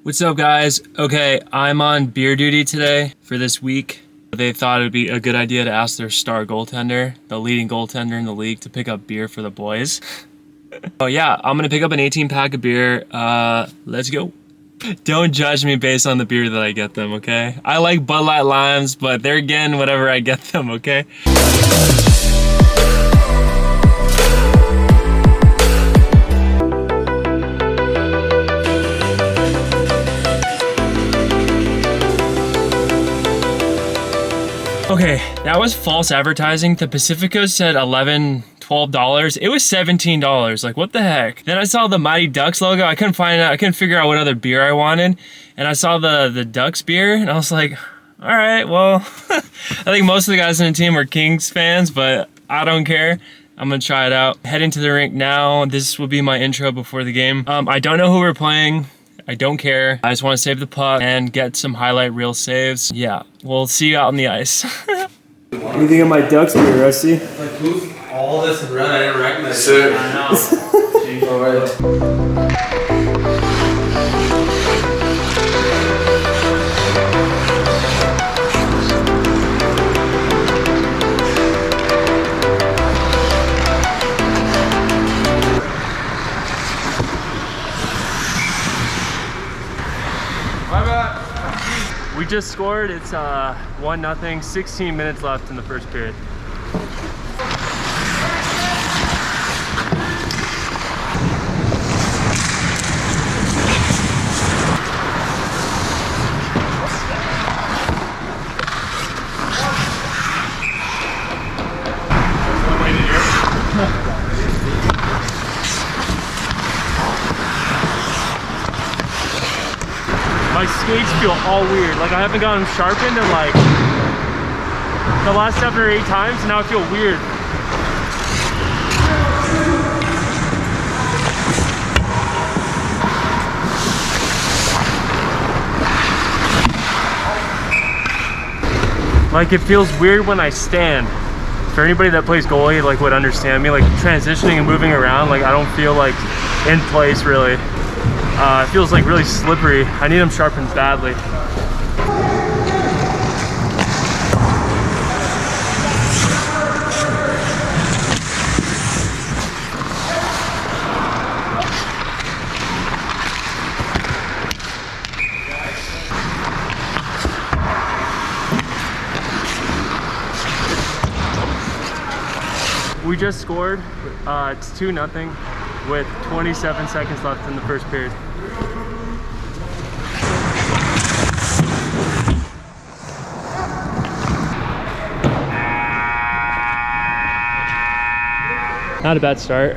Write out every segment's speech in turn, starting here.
What's up, guys? Okay, I'm on beer duty today for this week. They thought it would be a good idea to ask their star goaltender, the leading goaltender in the league, to pick up beer for the boys. Oh yeah, I'm gonna pick up an 18-pack of beer. Let's go. Don't judge me based on the beer that I get them, okay? I like Bud Light Limes, but they're getting whatever I get them, okay? Okay, that was false advertising. The Pacifico said $11, $12. It was $17. Like, what the heck? Then I saw the Mighty Ducks logo. I couldn't figure out what other beer I wanted. And I saw the Ducks beer, and I was like, all right, well, I think most of the guys on the team are Kings fans, but I don't care. I'm gonna try it out. Heading to the rink now. This will be my intro before the game. I don't know who we're playing. I don't care. I just want to save the puck and get some highlight reel saves. Yeah, we'll see you out on the ice. What do you think of my Ducks beer, Rusty? Like, who's all this in red? I didn't recognize it. I know. Alright. We just scored. It's 1-0, 16 minutes left in the first period. My skates feel all weird. Like, I haven't gotten them sharpened in like the last 7 or 8 times, and now I feel weird. Like, it feels weird when I stand. For anybody that plays goalie, like, would understand me, like transitioning and moving around, like I don't feel like in place really. It feels like really slippery. I need them sharpened badly. We just scored. It's 2-0 with 27 seconds left in the first period. Not a bad start.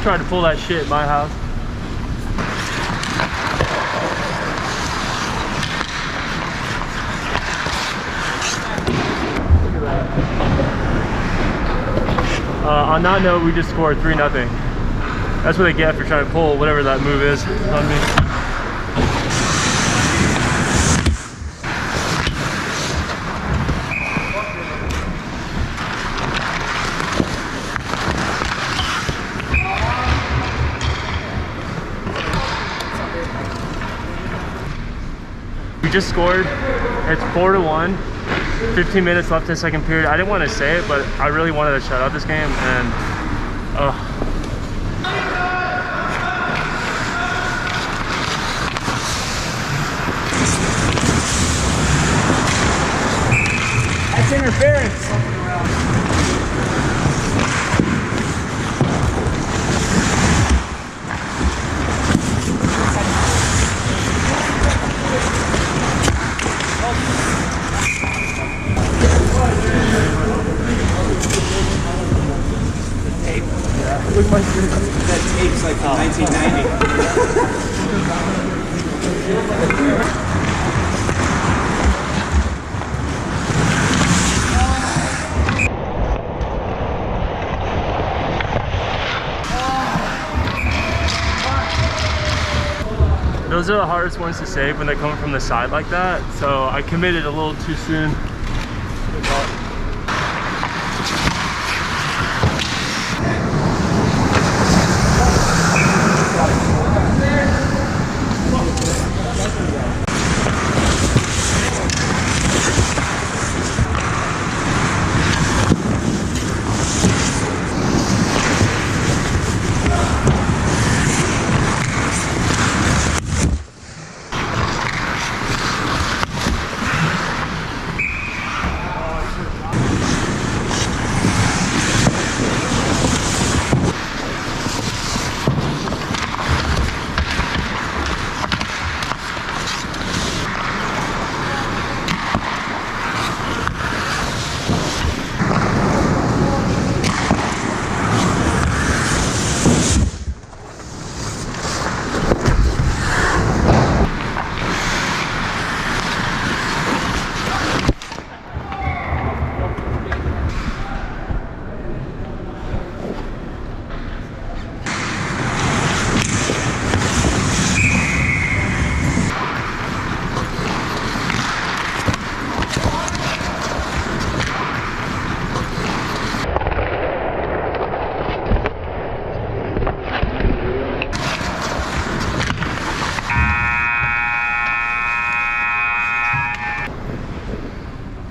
Tried to pull that shit at my house. On that note, we just scored 3-0. That's what they get for trying to pull whatever that move is on me. We just scored. It's 4-1. 15 minutes left in the second period. I didn't want to say it, but I really wanted to shut out this game, and That's interference. That tape's like from 1990. Those are the hardest ones to save when they come from the side like that. So I committed a little too soon.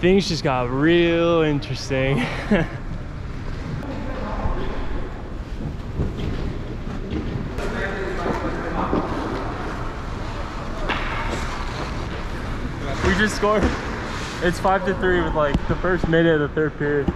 Things just got real interesting. We just scored. It's 5-3 with like the first minute of the third period.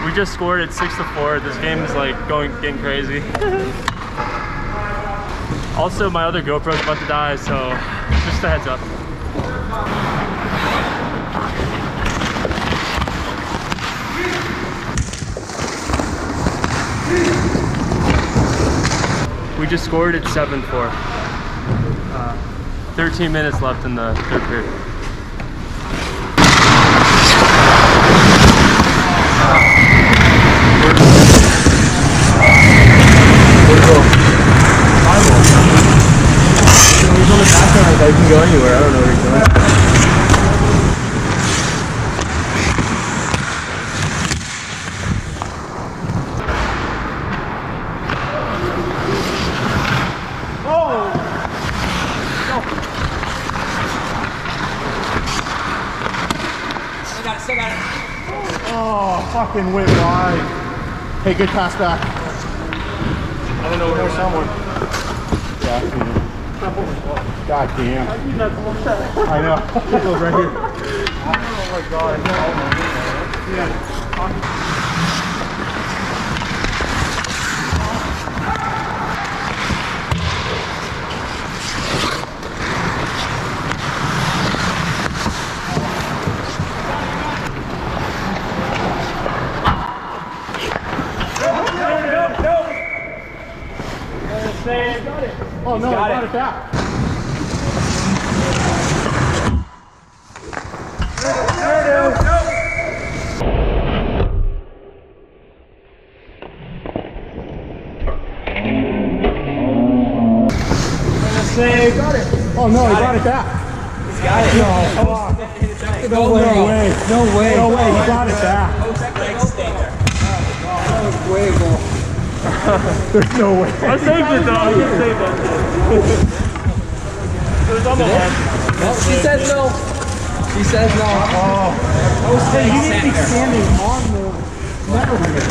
We just scored at 6-4. This game is like getting crazy. Also, my other GoPro's about to die, so just a heads up. We just scored at 7-4. 13 minutes left in the third period. He's on the back end, I can go anywhere. I don't know where he's going. Oh! No. Still got it. Oh, fucking went wide. Hey, good pass back. I don't know where someone. Yeah. God damn. I know. It goes right here. Oh my god. Yeah. Oh no, I got it back. Oh no, he got it back. He's got it. No, come on. No way. No way. No way. He got it back. That was way more. There's no way. I saved it though. I can save that. It was on the left. No, she says no. She says no. Oh. Hey, you need to be standing on the net over here.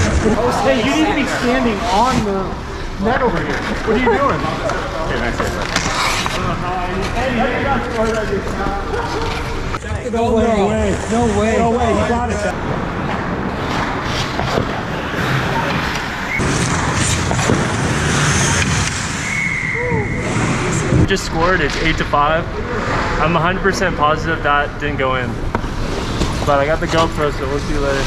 Hey, you need to be standing on the net over here. What are you doing? Okay, nice save. No way. No way. No way. You got it back. Just scored. It's 8-5. I'm 100% positive that didn't go in, but I got the GoPro, so we'll see you later.